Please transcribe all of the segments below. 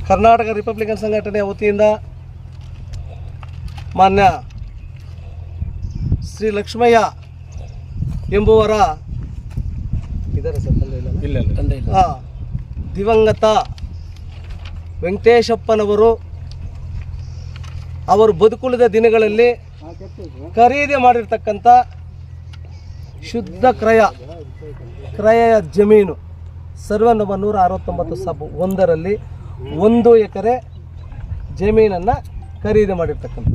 Karnataka Republican ಸಂಘಟನೆಯ ವತಿಯಿಂದ ಮಾನ್ಯ ಶ್ರೀ ಲಕ್ಷ್ಮಯ್ಯ ಎಂಬುವರ ದಿವಂಗತ ವೆಂಕಟೇಶಪ್ಪನವರು ಅವರು ಬದುಕುಳಿದ ದಿನಗಳಲ್ಲಿ ಖರೀದಿ ಮಾಡಿರ್ತಕ್ಕಂಥ ಶುದ್ಧ ಕ್ರಯ ಜಮೀನು ಸರ್ವೆ ನಂಬರ್ 169 ಸಬ್ 1ರಲ್ಲಿ 1 ಎಕರೆ ಜಮೀನನ್ನು ಖರೀದಿ ಮಾಡಿರ್ತಕ್ಕಂಥ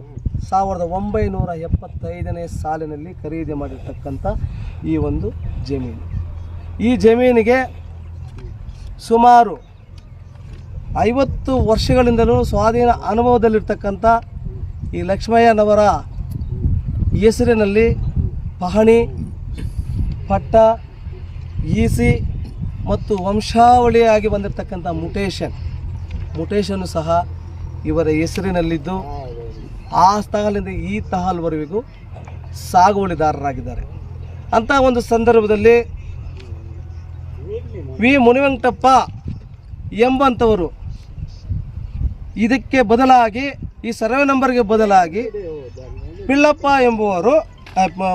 1975ನೇ ಸಾಲಿನಲ್ಲಿ ಖರೀದಿ ಮಾಡಿರ್ತಕ್ಕಂಥ ಈ ಒಂದು ಜಮೀನು. ಈ ಜಮೀನಿಗೆ ಸುಮಾರು 50 ವರ್ಷಗಳಿಂದಲೂ ಸ್ವಾಧೀನ ಅನುಭವದಲ್ಲಿರ್ತಕ್ಕಂಥ ಈ ಲಕ್ಷ್ಮಯ್ಯನವರ ಹೆಸರಿನಲ್ಲಿ ಪಹಣಿ, ಪಟ್ಟ, ಈಸಿ ಮತ್ತು ವಂಶಾವಳಿಯಾಗಿ ಬಂದಿರತಕ್ಕಂಥ ಮುಟೇಶನ್ನು ಸಹ ಇವರ ಹೆಸರಿನಲ್ಲಿದ್ದು ಆ ತಹಲಿಂದ ಈ ತಹಲ್ವರೆಗೂ ಸಾಗುವಳಿದಾರರಾಗಿದ್ದಾರೆ. ಅಂಥ ಒಂದು ಸಂದರ್ಭದಲ್ಲಿ ವಿ ಮುನಿವೆಂಕಟಪ್ಪ ಎಂಬಂಥವರು ಇದಕ್ಕೆ ಬದಲಾಗಿ ಈ ಸರ್ವೆ ನಂಬರ್ಗೆ ಬದಲಾಗಿ ಪಿಳ್ಳಪ್ಪ ಎಂಬುವರು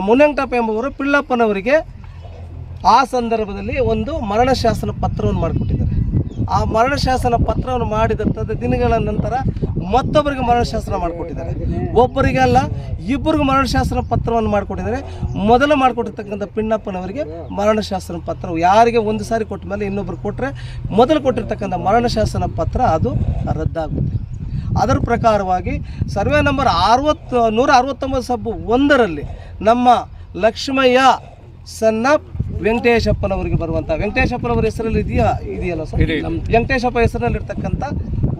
ಮುನಿವೆಂಕಟಪ್ಪ ಎಂಬುವರು ಪಿಳ್ಳಪ್ಪನವರಿಗೆ ಆ ಸಂದರ್ಭದಲ್ಲಿ ಒಂದು ಮರಣಶಾಸನ ಪತ್ರವನ್ನು ಮಾಡಿಕೊಟ್ಟಿದ್ದಾರೆ. ಆ ಮರಣಶಾಸನ ಪತ್ರವನ್ನು ಮಾಡಿದ ದಿನಗಳ ನಂತರ ಮತ್ತೊಬ್ಬರಿಗೆ ಮರಣಶಾಸನ ಮಾಡಿಕೊಟ್ಟಿದ್ದಾರೆ. ಒಬ್ಬರಿಗೆ ಅಲ್ಲ, ಇಬ್ಬರಿಗೂ ಮರಣಶಾಸನ ಪತ್ರವನ್ನು ಮಾಡಿಕೊಟ್ಟಿದ್ದಾರೆ. ಮೊದಲು ಮಾಡಿಕೊಟ್ಟಿರ್ತಕ್ಕಂಥ ಪಿಳ್ಳಪ್ಪನವರಿಗೆ ಮರಣಶಾಸನ ಪತ್ರ ಯಾರಿಗೆ ಒಂದು ಸಾರಿ ಕೊಟ್ಟ ಮೇಲೆ ಇನ್ನೊಬ್ಬರು ಕೊಟ್ಟರೆ ಮೊದಲು ಕೊಟ್ಟಿರ್ತಕ್ಕಂಥ ಮರಣಶಾಸನ ಪತ್ರ ಅದು ರದ್ದಾಗುತ್ತೆ. ಅದರ ಪ್ರಕಾರವಾಗಿ ಸರ್ವೆ ನಂಬರ್ 169 ಸಬ್ 1ರಲ್ಲಿ ನಮ್ಮ ಲಕ್ಷ್ಮಯ್ಯ ಸಣ್ಣ ವೆಂಕಟೇಶಪ್ಪನವರಿಗೆ ಬರುವಂಥ ವೆಂಕಟೇಶಪ್ಪನವರ ಹೆಸರಲ್ಲಿ ಇದೆಯಲ್ಲ ಸರ್, ವೆಂಕಟೇಶಪ್ಪ ಹೆಸರಲ್ಲಿ ಇರ್ತಕ್ಕಂಥ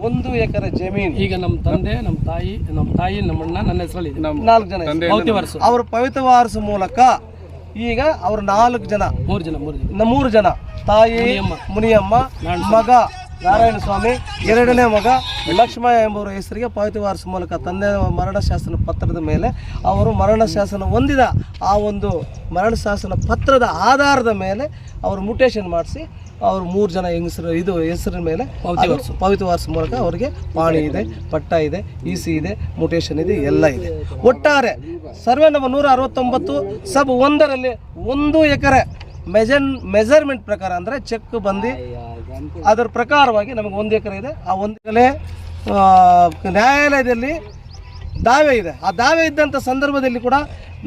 1 ಎಕರೆ ಜಮೀನು ಈಗ ನಮ್ಮ ತಂದೆ, ನಮ್ಮ ತಾಯಿ, ನಮ್ಮಣ್ಣ, ನನ್ನ ಹೆಸರಲ್ಲಿ 4 ಜನ ಅವರ ಪವಿತ್ರ ವಾರಸ ಮೂಲಕ ಈಗ ಅವರು 4 ಜನ 3 ಜನ ತಾಯಿ ಮುನಿಯಮ್ಮ, ಮಗ ನಾರಾಯಣ ಸ್ವಾಮಿ, 2ನೇ ಮಗ ಲಕ್ಷ್ಮಯ್ಯ ಎಂಬುವರ ಹೆಸರಿಗೆ ಪವಿತ್ರ ವಾರಸ ಮೂಲಕ ತಂದೆ ಮರಣಶಾಸನ ಪತ್ರದ ಮೇಲೆ ಅವರು ಮರಣಶಾಸನ ಹೊಂದಿದ ಆ ಒಂದು ಮರಣಶಾಸನ ಪತ್ರದ ಆಧಾರದ ಮೇಲೆ ಅವರು ಮುಟೇಶನ್ ಮಾಡಿಸಿ ಅವರು 3 ಜನ ಹೆಸರಿನ ಮೇಲೆ ಪವಿತ್ರ ವಾರಸ ಮೂಲಕ ಅವರಿಗೆ ಪಾಣಿ ಇದೆ, ಪಟ್ಟ ಇದೆ, ಈಸಿ ಇದೆ, ಮುಟೇಶನ್ ಇದೆ, ಎಲ್ಲ ಇದೆ. ಒಟ್ಟಾರೆ ಸರ್ವೆ ನಂಬರ್ 169 ಸಬ್ 1ರಲ್ಲಿ 1 ಎಕರೆ ಮೆಜರ್ಮೆಂಟ್ ಪ್ರಕಾರ ಅಂದರೆ ಚೆಕ್ ಬಂದು ಅದರ ಪ್ರಕಾರವಾಗಿ ನಮಗೆ 1 ಎಕರೆ ಇದೆ. ಆ 1 ಎಕರೆ ನ್ಯಾಯಾಲಯದಲ್ಲಿ ದಾವೆ ಇದೆ. ಆ ದಾವೆ ಇದ್ದಂಥ ಸಂದರ್ಭದಲ್ಲಿ ಕೂಡ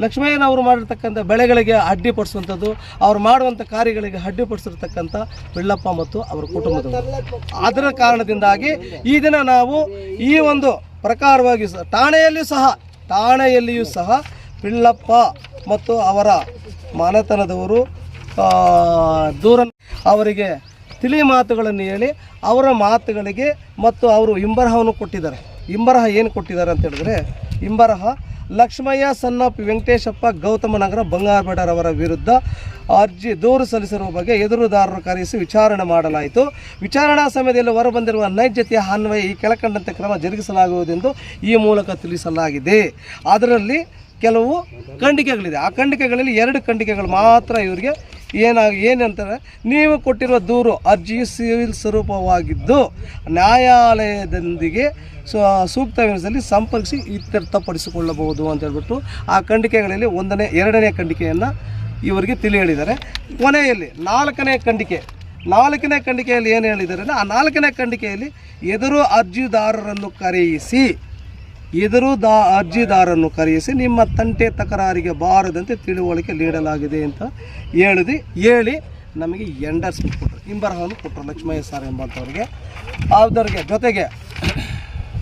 ಲಕ್ಷ್ಮಯ್ಯನವರು ಮಾಡಿರ್ತಕ್ಕಂಥ ಬೆಳೆಗಳಿಗೆ ಅಡ್ಡಿಪಡಿಸುವಂಥದ್ದು, ಅವ್ರು ಮಾಡುವಂಥ ಕಾರ್ಯಗಳಿಗೆ ಅಡ್ಡಿಪಡಿಸಿರ್ತಕ್ಕಂಥ ಪಿಳ್ಳಪ್ಪ ಮತ್ತು ಅವರ ಕುಟುಂಬದವರು. ಅದರ ಕಾರಣದಿಂದಾಗಿ ಈ ದಿನ ನಾವು ಈ ಒಂದು ಪ್ರಕಾರವಾಗಿ ಠಾಣೆಯಲ್ಲಿಯೂ ಸಹ ಪಿಳ್ಳಪ್ಪ ಮತ್ತು ಅವರ ಮನೆತನದವರು ದೂರ ಅವರಿಗೆ ತಿಳಿ ಮಾತುಗಳನ್ನು ಹೇಳಿ ಅವರ ಮಾತುಗಳಿಗೆ ಮತ್ತು ಅವರು ಹಿಂಬರಹವನ್ನು ಕೊಟ್ಟಿದ್ದಾರೆ. ಹಿಂಬರಹ ಏನು ಕೊಟ್ಟಿದ್ದಾರೆ ಅಂತ ಹೇಳಿದ್ರೆ, ಹಿಂಬರಹ ಲಕ್ಷ್ಮಯ್ಯ ಸನ್ನಪ್ಪ ವೆಂಕಟೇಶಪ್ಪ ಗೌತಮನಗರ ಬಂಗಾರಬೇಡರವರ ವಿರುದ್ಧ ದೂರು ಸಲ್ಲಿಸಿರುವ ಬಗ್ಗೆ ಎದುರುದಾರರು ಕರೆಯಿಸಿ ವಿಚಾರಣೆ ಮಾಡಲಾಯಿತು. ವಿಚಾರಣಾ ಸಮಯದಲ್ಲಿ ಹೊರಬಂದಿರುವ ನೈಜತೆಯ ಅನ್ವಯ ಈ ಕೆಳಕಂಡಂತೆ ಕ್ರಮ ಜರುಗಿಸಲಾಗುವುದೆಂದು ಈ ಮೂಲಕ ತಿಳಿಸಲಾಗಿದೆ. ಅದರಲ್ಲಿ ಕೆಲವು ಖಂಡಿಕೆಗಳಿದೆ. ಆ ಖಂಡಿಕೆಗಳಲ್ಲಿ 2 ಖಂಡಿಕೆಗಳು ಮಾತ್ರ ಇವರಿಗೆ ಏನಂತಾರೆ, ನೀವು ಕೊಟ್ಟಿರುವ ದೂರು ಅರ್ಜಿಯು ಸಿವಿಲ್ ಸ್ವರೂಪವಾಗಿದ್ದು ನ್ಯಾಯಾಲಯದೊಂದಿಗೆ ಸೂಕ್ತವೆನಿಸಲಿ ಸಂಪರ್ಕಿಸಿ ಇತ್ಯರ್ಥಪಡಿಸಿಕೊಳ್ಳಬಹುದು ಅಂತ ಹೇಳ್ಬಿಟ್ಟು ಆ ಖಂಡಿಕೆಗಳಲ್ಲಿ 2ನೇ ಖಂಡಿಕೆಯನ್ನು ಇವರಿಗೆ ತಿಳಿ ಹೇಳಿದ್ದಾರೆ. ಕೊನೆಯಲ್ಲಿ 4ನೇ ಖಂಡಿಕೆಯಲ್ಲಿ ಏನು ಹೇಳಿದ್ದಾರೆ ಅಂದರೆ, ಆ 4ನೇ ಖಂಡಿಕೆಯಲ್ಲಿ ಅರ್ಜಿದಾರರನ್ನು ಕರೆಯಿಸಿ ನಿಮ್ಮ ತಂಟೆ ತಕರಾರಿಗೆ ಬಾರದಂತೆ ತಿಳುವಳಿಕೆ ನೀಡಲಾಗಿದೆ ಅಂತ ಹೇಳಿ ನಮಗೆ ಎಂಡರ್ಸ್ಮೆಂಟ್ ಕೊಟ್ಟರು, ಹಿಂಬರಹವನ್ನು ಕೊಟ್ಟರು ಲಕ್ಷ್ಮಯ್ಯ ಸರ್ ಎಂಬಂಥವ್ರಿಗೆ. ಅದರಿಗೆ ಜೊತೆಗೆ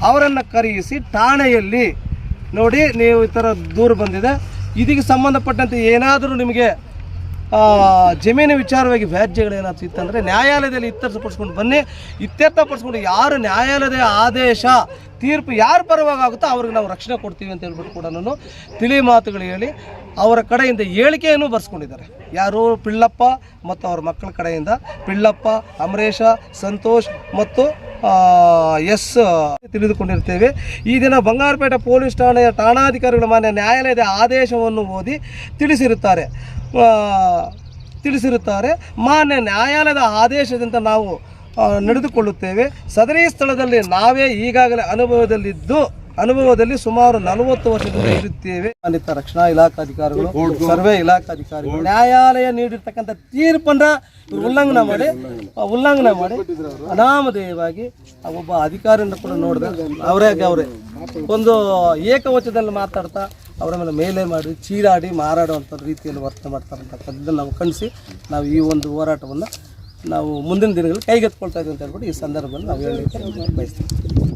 ಅವರನ್ನು ಕರೆಯಿಸಿ ಠಾಣೆಯಲ್ಲಿ ನೋಡಿ, ನೀವು ಈ ಥರ ದೂರು ಬಂದಿದೆ, ಇದಕ್ಕೆ ಸಂಬಂಧಪಟ್ಟಂತೆ ಏನಾದರೂ ನಿಮಗೆ ಜಮೀನು ವಿಚಾರವಾಗಿ ವ್ಯಾಜ್ಯಗಳೇನಾದ್ರು ಇತ್ತಂದರೆ ನ್ಯಾಯಾಲಯದಲ್ಲಿ ಇತ್ಯರ್ಥಪಡಿಸ್ಕೊಂಡು ಬನ್ನಿ. ಇತ್ಯರ್ಥಪಡಿಸ್ಕೊಂಡು ಯಾರು ನ್ಯಾಯಾಲಯದ ಆದೇಶ ತೀರ್ಪು ಯಾರು ಪರವಾಗುತ್ತೋ ಅವ್ರಿಗೆ ನಾವು ರಕ್ಷಣೆ ಕೊಡ್ತೀವಿ ಅಂತ ಹೇಳ್ಬಿಟ್ಟು ಕೂಡ ನಾನು ತಿಳಿ ಮಾತುಗಳು ಹೇಳಿ ಅವರ ಕಡೆಯಿಂದ ಹೇಳಿಕೆಯನ್ನು ಬರೆಸ್ಕೊಂಡಿದ್ದಾರೆ. ಯಾರು? ಪಿಳ್ಳಪ್ಪ ಮತ್ತು ಅವ್ರ ಮಕ್ಕಳ ಕಡೆಯಿಂದ ಪಿಳ್ಳಪ್ಪ, ಅಮರೇಶ, ಸಂತೋಷ್ ಮತ್ತು ತಿಳಿದುಕೊಂಡಿರ್ತೇವೆ. ಈ ದಿನ ಬಂಗಾರಪೇಟೆ ಪೊಲೀಸ್ ಠಾಣೆಯ ಠಾಣಾಧಿಕಾರಿಗಳು ಮಾನ್ಯ ನ್ಯಾಯಾಲಯದ ಆದೇಶವನ್ನು ಓದಿ ತಿಳಿಸಿರುತ್ತಾರೆ. ಮಾನ್ಯ ನ್ಯಾಯಾಲಯದ ಆದೇಶದಿಂದ ನಾವು ನಡೆದುಕೊಳ್ಳುತ್ತೇವೆ. ಸದರಿ ಸ್ಥಳದಲ್ಲಿ ನಾವೇ ಈಗಾಗಲೇ ಅನುಭವದಲ್ಲಿ ಸುಮಾರು 40 ವರ್ಷದಿಂದ ಇರುತ್ತೇವೆ. ಅನಿತ ರಕ್ಷಣಾ ಇಲಾಖಾಧಿಕಾರಿಗಳು, ಸರ್ವೆ ಇಲಾಖಾಧಿಕಾರಿಗಳು ನ್ಯಾಯಾಲಯ ನೀಡಿರ್ತಕ್ಕಂಥ ತೀರ್ಪನ್ನು ಉಲ್ಲಂಘನೆ ಮಾಡಿ ಅನಾಮಧೇಯವಾಗಿ ಒಬ್ಬ ಅಧಿಕಾರಿಯನ್ನು ಕೂಡ ನೋಡಿದೆ. ಅವರೇ ಒಂದು ಏಕವಚನದಲ್ಲಿ ಮಾತಾಡ್ತಾ ಅವರ ಮೇಲೆ ಮಾಡಿ ಚೀರಾಡಿ ಮಾರಾಡುವಂಥ ರೀತಿಯಲ್ಲಿ ವರ್ತನೆ ಮಾಡ್ತಾರಂತಕ್ಕಂಥದ್ದನ್ನು ನಾವು ಖಂಡಿಸಿ ನಾವು ಈ ಒಂದು ಹೋರಾಟವನ್ನು ನಾವು ಮುಂದಿನ ದಿನಗಳಲ್ಲಿ ಕೈಗೆತ್ತಿಕೊಳ್ತಾ ಇದ್ದೀವಿ ಅಂತ ಹೇಳ್ಬಿಟ್ಟು ಈ ಸಂದರ್ಭದಲ್ಲಿ ನಾವು ಹೇಳಲಿಕ್ಕೆ ಬಯಸ್ತೀವಿ.